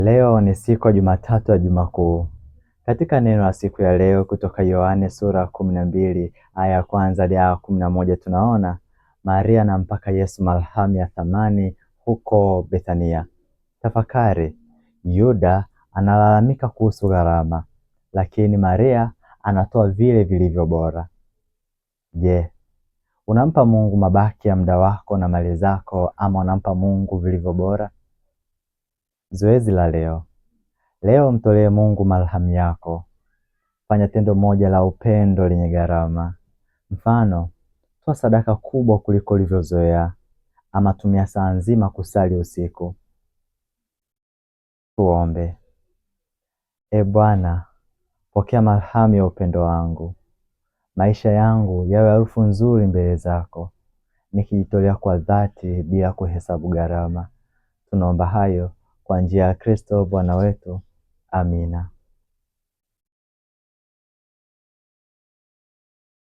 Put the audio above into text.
Leo ni siku ya Jumatatu ya Juma Kuu. Katika neno la siku ya leo kutoka Yohane sura 12 aya ya kwanza hadi aya 11 tunaona Maria anampaka Yesu marhamu ya thamani huko Bethania. Tafakari, Yuda analalamika kuhusu gharama, lakini Maria anatoa vile vilivyo bora. Je, unampa Mungu mabaki ya muda wako na mali zako, ama unampa Mungu vilivyo bora? Zoezi la leo. Leo mtolee Mungu marhamu yako. Fanya tendo moja la upendo lenye gharama. Mfano, toa sadaka kubwa kuliko ulivyozoea, ama tumia saa nzima kusali usiku. Tuombe. E Bwana, pokea marhamu ya upendo wangu. Maisha yangu yawe harufu nzuri mbele zako, nikijitolea kwa dhati bila kuhesabu gharama. Tunaomba hayo kwa njia ya Kristo Bwana wetu. Amina.